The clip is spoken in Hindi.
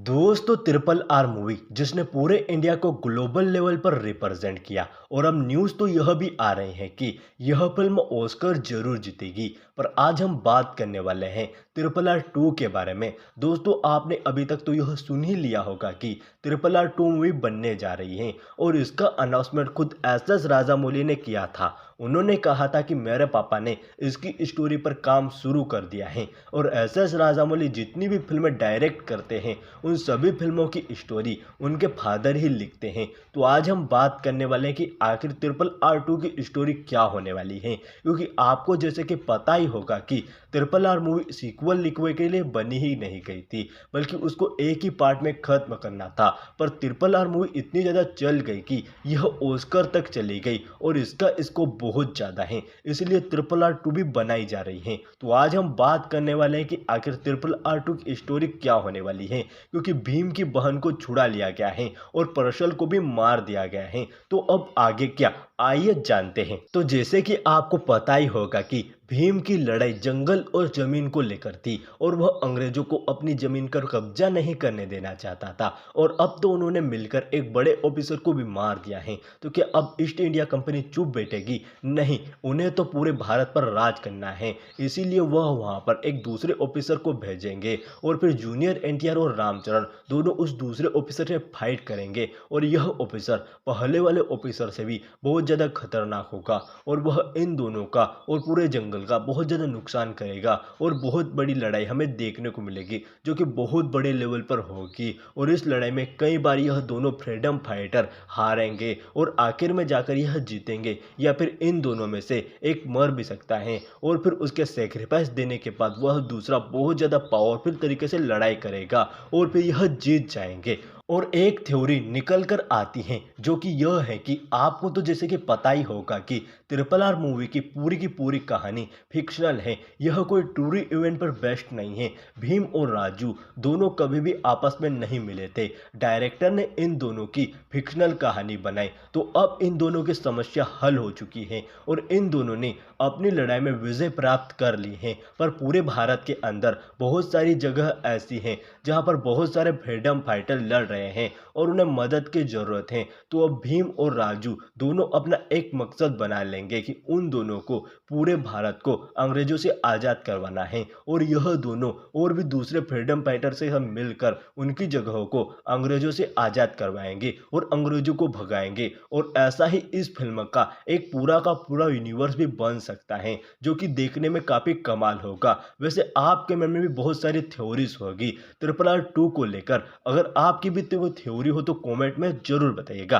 दोस्तों ट्रिपल आर मूवी जिसने पूरे इंडिया को ग्लोबल लेवल पर रिप्रेजेंट किया और अब न्यूज़ तो यह भी आ रहे हैं कि यह फिल्म ऑस्कर जरूर जीतेगी। पर आज हम बात करने वाले हैं ट्रिपल आर 2 के बारे में। दोस्तों आपने अभी तक तो यह सुन ही लिया होगा कि ट्रिपल आर 2 मूवी बनने जा रही है और इसका अनाउंसमेंट खुद एस राजामौली ने किया था। उन्होंने कहा था कि मेरे पापा ने इसकी स्टोरी पर काम शुरू कर दिया है और एस राजामौली जितनी भी फिल्में डायरेक्ट करते हैं उन सभी फिल्मों की स्टोरी उनके फादर ही लिखते हैं। तो आज हम बात करने वाले हैं कि आखिर ट्रिपल आर 2 की स्टोरी क्या होने वाली है, क्योंकि आपको जैसे कि पता ही होगा कि ट्रिपल आर मूवी सीक्वल लिखने के लिए बनी ही नहीं गई थी, बल्कि उसको एक ही पार्ट में खत्म करना था। पर ट्रिपल आर मूवी इतनी ज़्यादा चल गई कि यह ऑस्कर तक चली गई और इसका स्कोप बहुत ज़्यादा है, इसलिए ट्रिपल आर 2 भी बनाई जा रही है। तो आज हम बात करने वाले हैं कि आखिर ट्रिपल आर 2 की स्टोरी क्या होने वाली है, क्योंकि भीम की बहन को छुड़ा लिया गया है और परशल को भी मार दिया गया है। तो अब आगे क्या, आइए जानते हैं। तो जैसे कि आपको पता ही होगा कि भीम की लड़ाई जंगल और जमीन को लेकर थी और वह अंग्रेजों को अपनी जमीन पर कब्जा नहीं करने देना चाहता था, और अब तो उन्होंने मिलकर एक बड़े ऑफिसर को भी मार दिया है। तो क्या अब ईस्ट इंडिया कंपनी चुप बैठेगी? नहीं, उन्हें तो पूरे भारत पर राज करना है, इसीलिए वह वहां पर एक दूसरे ऑफिसर को भेजेंगे और फिर जूनियर एनटीआर और रामचरण दोनों उस दूसरे ऑफिसर से फाइट करेंगे। और यह ऑफिसर पहले वाले ऑफिसर से भी बहुत ज़्यादा खतरनाक होगा और वह इन दोनों का और पूरे जंगल का बहुत ज़्यादा नुकसान करेगा और बहुत बड़ी लड़ाई हमें देखने को मिलेगी जो कि बहुत बड़े लेवल पर होगी। और इस लड़ाई में कई बार यह दोनों फ्रीडम फाइटर हारेंगे और आखिर में जाकर यह जीतेंगे, या फिर इन दोनों में से एक मर भी सकता है और फिर उसके सेक्रीफाइस देने के बाद वह दूसरा बहुत ज़्यादा पावरफुल तरीके से लड़ाई करेगा और फिर यह जीत जाएंगे। और एक थ्योरी निकल कर आती है जो कि यह है कि आपको तो जैसे कि पता ही होगा कि ट्रिपल आर मूवी की पूरी कहानी फिक्शनल है, यह कोई ट्रू इवेंट पर बेस्ड नहीं है। भीम और राजू दोनों कभी भी आपस में नहीं मिले थे, डायरेक्टर ने इन दोनों की फिक्शनल कहानी बनाई। तो अब इन दोनों की समस्या हल हो चुकी है और इन दोनों ने अपनी लड़ाई में विजय प्राप्त कर ली है। पर पूरे भारत के अंदर बहुत सारी जगह ऐसी हैं जहां पर बहुत सारे फ्रीडम फाइटर लड़ रहे हैं और उन्हें मदद की जरूरत है। तो अब भीम और राजू दोनों अपना एक मकसद बना लेंगे कि उन दोनों को पूरे भारत को अंग्रेजों से आज़ाद करवाना है, और यह दोनों और भी दूसरे फ्रीडम फाइटर से हम मिलकर उनकी जगहों को अंग्रेजों से आज़ाद करवाएंगे और अंग्रेजों को भगाएंगे। और ऐसा ही इस फिल्म का एक पूरा का पूरा यूनिवर्स भी बन सकता है जो कि देखने में काफ़ी कमाल होगा। वैसे आपके मन में भी बहुत सारी थ्योरीज होगी ट्रिपल आर 2 को लेकर, अगर आपकी भी कोई थ्योरी हो तो कमेंट में ज़रूर बताइएगा।